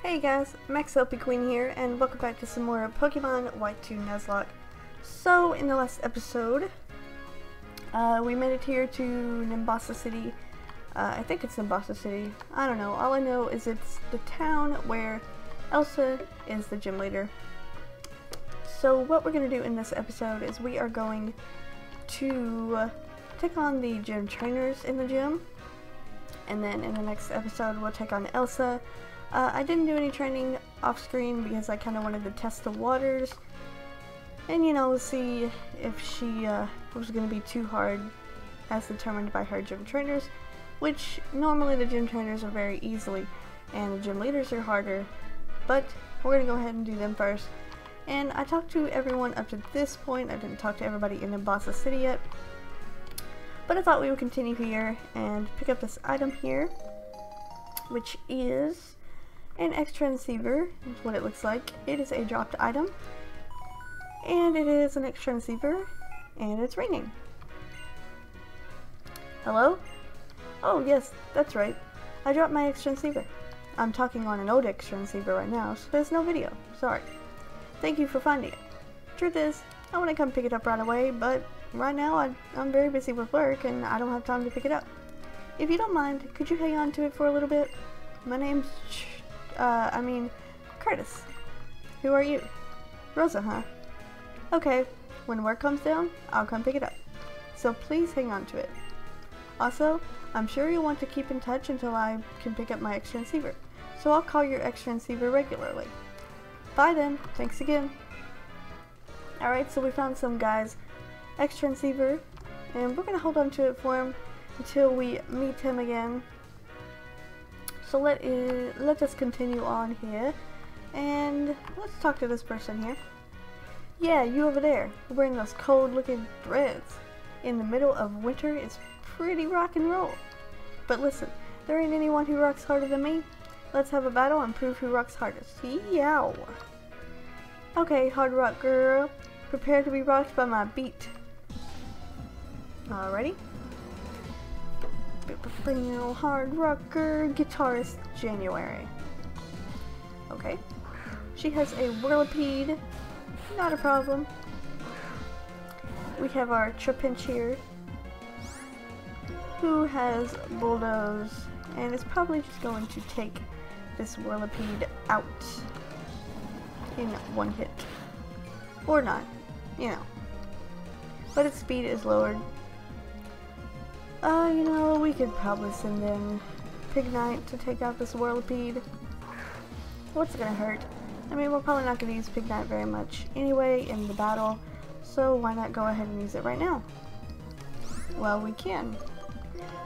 Hey guys, MaxLPQueen here, and welcome back to some more Pokemon White 2 Nuzlocke. So, in the last episode, we made it here to Nimbasa City. I think it's Nimbasa City. I don't know. All I know is it's the town where Elsa is the gym leader. So, what we're going to do in this episode is we are going to take on the gym trainers in the gym. And then in the next episode, we'll take on Elsa. I didn't do any training off screen because I kind of wanted to test the waters and, you know, see if she was going to be too hard as determined by her gym trainers, which normally the gym trainers are very easily and the gym leaders are harder, but we're going to go ahead and do them first. And I talked to everyone up to this point. I didn't talk to everybody in Nimbasa City yet, but I thought we would continue here and pick up this item here, which is an X-Transceiver is what it looks like. It is a dropped item, and it is an X-Transceiver, and it's ringing. Hello? Oh yes, that's right. I dropped my X-Transceiver. I'm talking on an old X-Transceiver right now, so there's no video. Sorry. Thank you for finding it. Truth is, I want to come pick it up right away, but right now I'm very busy with work, and I don't have time to pick it up. If you don't mind, could you hang on to it for a little bit? My name's Curtis. Who are you? Rosa, huh? Okay, when work comes down, I'll come pick it up. So please hang on to it. Also, I'm sure you'll want to keep in touch until I can pick up my X-Transceiver. So I'll call your X-Transceiver regularly. Bye then, thanks again. Alright, so we found some guy's X-Transceiver, and we're gonna hold on to it for him until we meet him again. So let us continue on here, and let's talk to this person here. Yeah, you over there, wearing those cold-looking threads. In the middle of winter, it's pretty rock and roll. But listen, there ain't anyone who rocks harder than me. Let's have a battle and prove who rocks hardest. Yow! Okay, hard rock girl, prepare to be rocked by my beat. Alrighty. Hard rocker guitarist January. Okay. She has a Whirlipede. Not a problem. We have our Trapinch here, who has Bulldoze and is probably just going to take this Whirlipede out in one hit. Or not, you know. But its speed is lowered. You know, we could probably send in Pignite to take out this Whirlipede. What's it gonna hurt? I mean, we're probably not gonna use Pignite very much anyway in the battle, so why not go ahead and use it right now? Well, we can.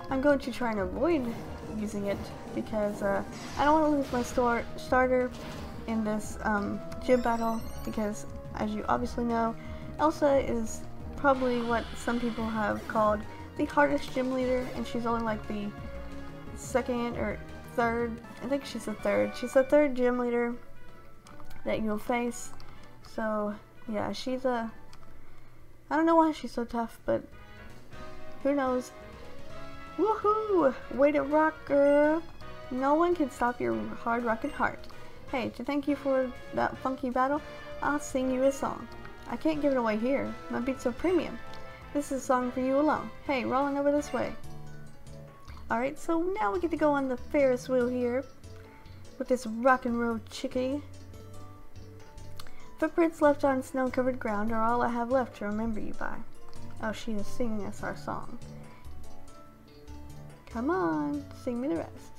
I'm going to try and avoid using it because I don't want to lose my starter in this gym battle, because as you obviously know, Elsa is probably what some people have called the hardest gym leader, and she's only like the second or third, I think she's the third. She's the third gym leader that you'll face. So yeah, she's I don't know why she's so tough, but who knows. Woohoo! Way to rock, girl! No one can stop your hard rockin' heart. Hey, to thank you for that funky battle, I'll sing you a song. I can't give it away here. My beats are premium. This is a song for you alone. Hey, rolling over this way. Alright, so now we get to go on the Ferris wheel here with this rock and roll chickie. Footprints left on snow-covered ground are all I have left to remember you by. Oh, she is singing us our song. Come on, sing me the rest.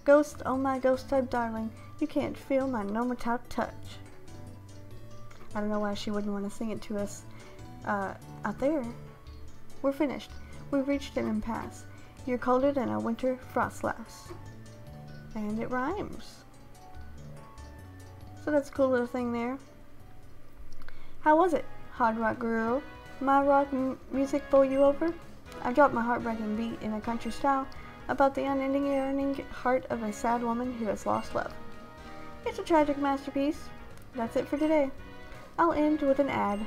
Ghost, oh my ghost type darling, you can't feel my Nomatau touch. I don't know why she wouldn't want to sing it to us out there. We're finished. We've reached an impasse. You're colder than a winter frost lass. And it rhymes. So that's a cool little thing there. How was it, hard rock girl? My rock music bowl you over? I dropped my heartbreaking beat in a country style about the unending yearning heart of a sad woman who has lost love. It's a tragic masterpiece. That's it for today. I'll end with an ad.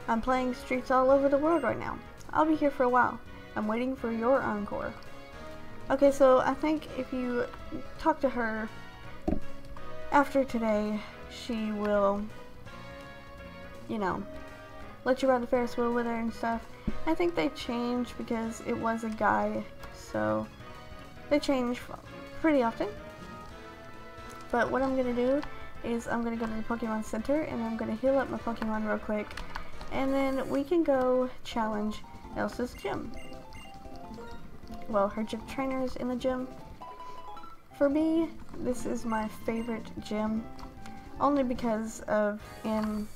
I'm playing streets all over the world right now. I'll be here for a while. I'm waiting for your encore. Okay, so I think if you talk to her after today, she will, you know, let you ride the Ferris wheel with her and stuff. I think they changed because it was a guy, so they change pretty often. But what I'm gonna do is I'm gonna go to the Pokemon Center and I'm gonna heal up my Pokemon real quick, and then we can go challenge Elsa's gym. Well, her gym trainers in the gym. For me, this is my favorite gym, only because of in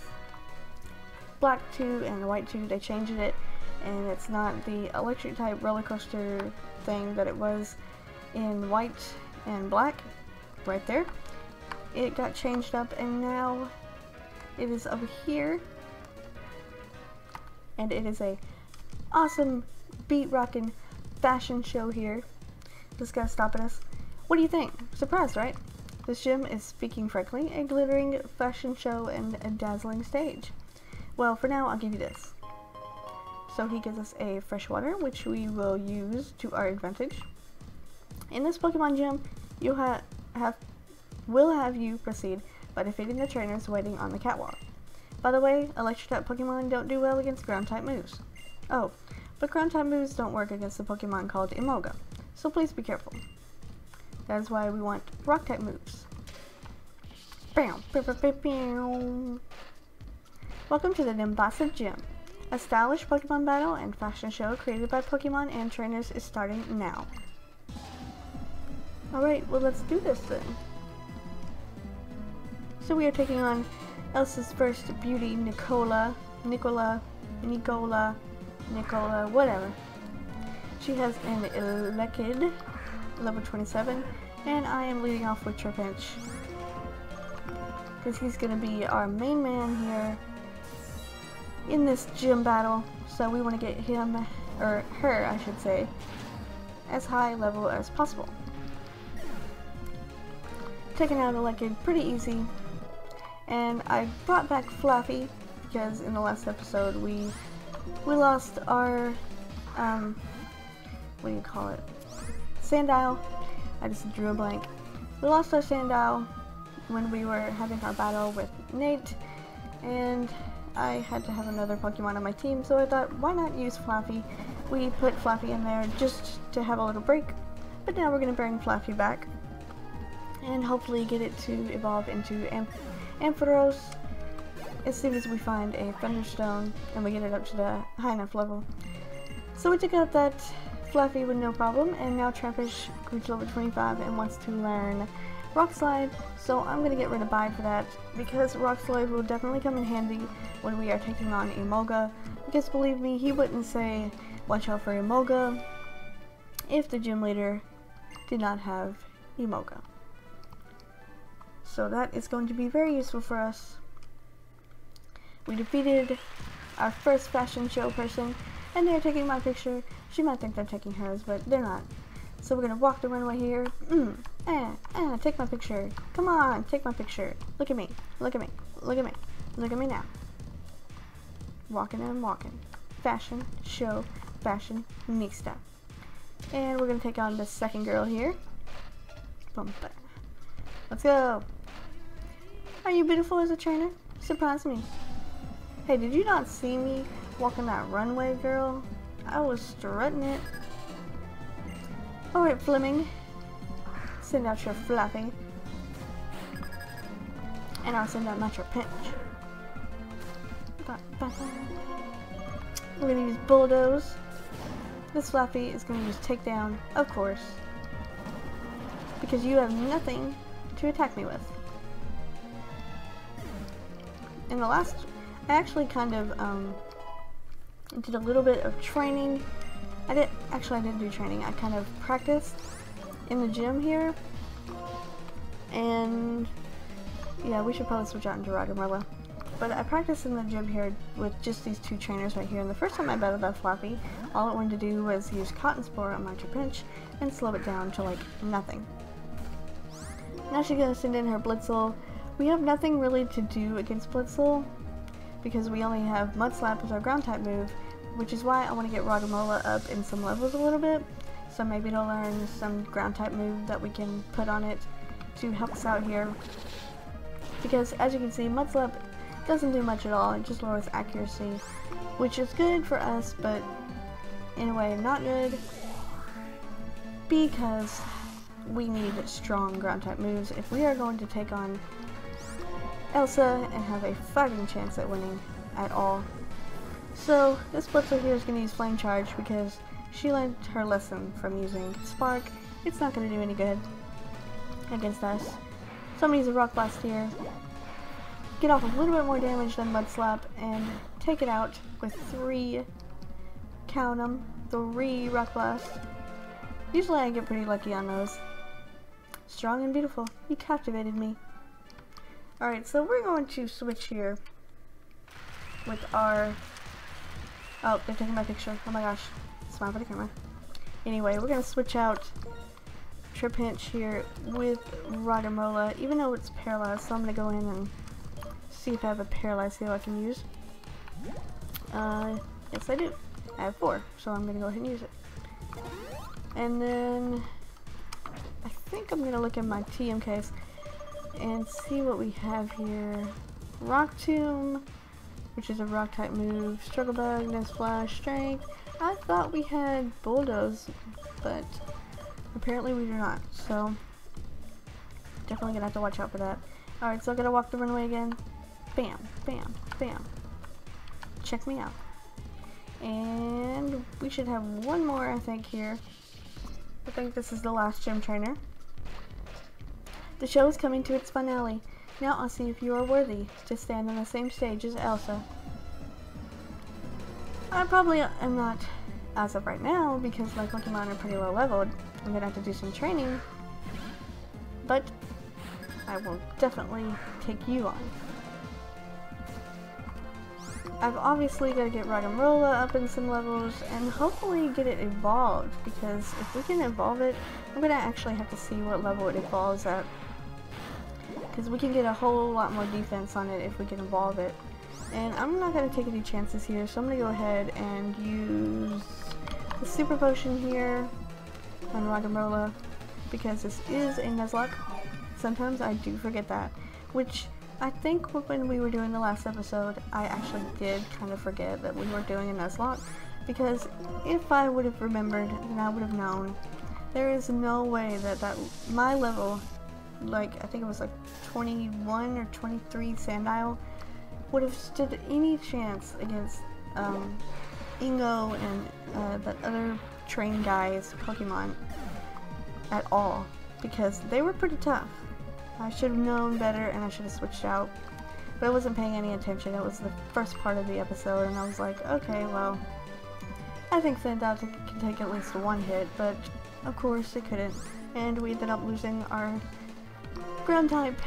Black 2 and White 2 they changed it, and it's not the electric type roller coaster thing that it was in White and Black. Right there. It got changed up and now it is over here, and it is a awesome beat rockin' fashion show here. This guy's stopping us. What do you think? Surprised, right? This gym is, speaking frankly, a glittering fashion show and a dazzling stage. Well, for now, I'll give you this. So he gives us a fresh water, which we will use to our advantage. In this Pokemon gym, you'll will have you proceed by defeating the trainers waiting on the catwalk. By the way, electric type Pokemon don't do well against ground type moves. Oh, but ground type moves don't work against the Pokemon called Emolga, so please be careful. That is why we want rock type moves. Bam, bam, bam, bam, bam. Welcome to the Nimbasa Gym. A stylish Pokemon battle and fashion show created by Pokemon and trainers is starting now. Alright, well let's do this then. So we are taking on Elsa's first beauty, Nicola, whatever. She has an Elekid, level 27, and I am leading off with Trapinch, because he's going to be our main man here in this gym battle, so we want to get him, or her I should say, as high level as possible. Taking out Elekid pretty easy, and I brought back Fluffy because in the last episode we lost our what do you call it? Sandile. I just drew a blank. We lost our Sandile when we were having our battle with Nate, and I had to have another Pokemon on my team, so I thought, why not use Fluffy? We put Fluffy in there just to have a little break, but now we're going to bring Fluffy back and hopefully get it to evolve into Ampharos as soon as we find a Thunderstone and we get it up to the high enough level. So we took out that Fluffy with no problem, and now Trapinch grew to level 25 and wants to learn Rock Slide, so I'm going to get rid of Bide for that, because Rock Slide will definitely come in handy when we are taking on Emolga, because believe me, he wouldn't say watch out for Emolga if the gym leader did not have Emolga. So that is going to be very useful for us. We defeated our first fashion show person, and they're taking my picture. She might think they're taking hers, but they're not. So we're gonna walk the runway here. Take my picture. Come on, take my picture. Look at me. Look at me. Look at me. Look at me now. Walking and walking. Fashion show. Fashion Nista. And we're gonna take on the second girl here. Boom. Let's go. Are you beautiful as a trainer? Surprise me. Hey, did you not see me walking that runway, girl? I was strutting it. Alright, Fleming. Send out your Fluffy. And I'll send out my Trapinch. We're gonna use Bulldoze. This Fluffy is gonna use Takedown, of course, because you have nothing to attack me with. In the last, I actually kind of did a little bit of training. I didn't do training. I kind of practiced in the gym here, and yeah, we should probably switch out into Roggenrola. But I practiced in the gym here with just these two trainers right here, and the first time I battled that Fluffy, all it wanted to do was use Cotton Spore on my Trapinch and slow it down to like nothing. Now she's gonna send in her Blitzel. We have nothing really to do against Blitzel because we only have Mud Slap as our ground type move, which is why I want to get Roggenrola up in some levels a little bit, so maybe it'll learn some ground type move that we can put on it to help us out here. because as you can see, Mud Slap doesn't do much at all. It just lowers accuracy, which is good for us, but in a way not good, because we need strong ground type moves if we are going to take on Elsa and have a fighting chance at winning at all. So this Blitzer here is going to use Flame Charge because she learned her lesson from using Spark. It's not going to do any good against us. So I'm going to use a Rock Blast here, get off a little bit more damage than Mud Slap, and take it out with 3, count 'em, 3 Rock Blast. Usually I get pretty lucky on those. Strong and beautiful. You captivated me. Alright, so we're going to switch here with our... Oh, they're taking my picture. Oh my gosh. Smile for the camera. Anyway, we're going to switch out Trapinch here with Ragamola, even though it's paralyzed, so I'm going to go in and see if I have a paralyzed heal I can use. Yes I do. I have 4, so I'm going to go ahead and use it. And then I think I'm going to look at my TM case and see what we have here. Rock Tomb, which is a rock type move. Struggle Bug, no Splash, Strength. I thought we had Bulldoze, but apparently we do not, so definitely gonna have to watch out for that. Alright, so I'm gonna walk the runway again. Bam, bam, bam. Check me out. And we should have one more, I think, here. I think this is the last gym trainer. The show is coming to its finale. Now I'll see if you are worthy to stand on the same stage as Elsa. I probably am not as of right now because my Pokemon are pretty low leveled. I'm gonna have to do some training, but I will definitely take you on. I've obviously got to get Ragamola up in some levels and hopefully get it evolved, because if we can evolve it, I'm gonna actually have to see what level it evolves at, because we can get a whole lot more defense on it if we can evolve it. And I'm not going to take any chances here, so I'm going to go ahead and use the Super Potion here on Ragamola, because this is a Nuzlocke. Sometimes I do forget that, which I think when we were doing the last episode, I actually did kind of forget that we were doing a Nuzlocke, because if I would have remembered, then I would have known. There is no way that my level, like I think it was like 21 or 23 Sandile, would have stood any chance against Ingo and that other train guy's Pokemon at all, because they were pretty tough. I should have known better and I should have switched out, but I wasn't paying any attention. It was the first part of the episode and I was like, okay, well, I think Sandile can take at least 1 hit, but of course it couldn't, and we ended up losing our ground type,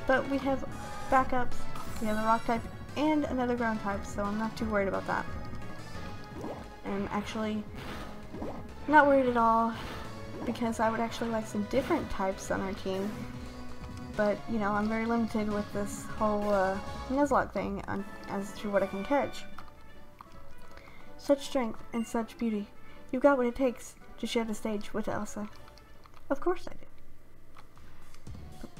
but we have backups. We have a rock type and another ground type, so I'm not too worried about that. I'm actually not worried at all, because I would actually like some different types on our team, but you know, I'm very limited with this whole Nuzlocke thing as to what I can catch. Such strength and such beauty. You've got what it takes to share the stage with Elsa. Of course I do.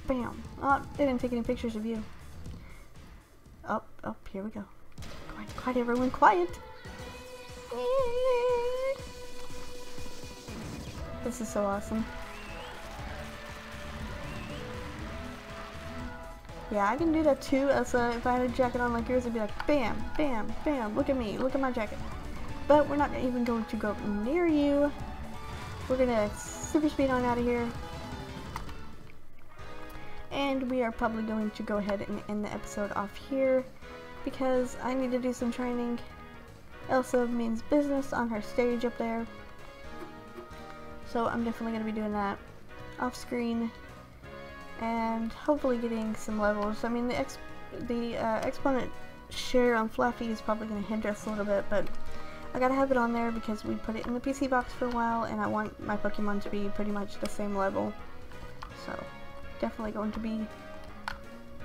Bam. Oh, they didn't take any pictures of you. Oh, here we go. Quiet, quiet everyone, quiet! This is so awesome. Yeah, I can do that too, Elsa. If I had a jacket on like yours, I'd be like, bam, bam, bam, look at me, look at my jacket. But we're not even going to go near you. We're gonna super speed on out of here. And we are probably going to go ahead and end the episode off here, because I need to do some training. Elsa means business on her stage up there, so I'm definitely going to be doing that off screen and hopefully getting some levels. I mean, the exponent share on Fluffy is probably going to hinder us a little bit, but I gotta have it on there because we put it in the PC box for a while and I want my Pokemon to be pretty much the same level. So definitely going to be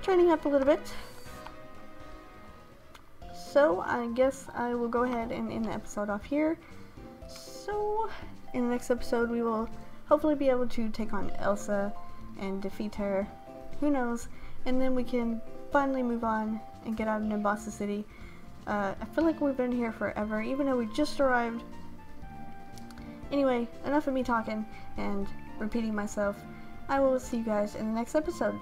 training up a little bit. So I guess I will go ahead and end the episode off here. So in the next episode we will hopefully be able to take on Elsa and defeat her. Who knows? and then we can finally move on and get out of Nimbasa City. I feel like we've been here forever, even though we just arrived. Anyway, enough of me talking and repeating myself. I will see you guys in the next episode.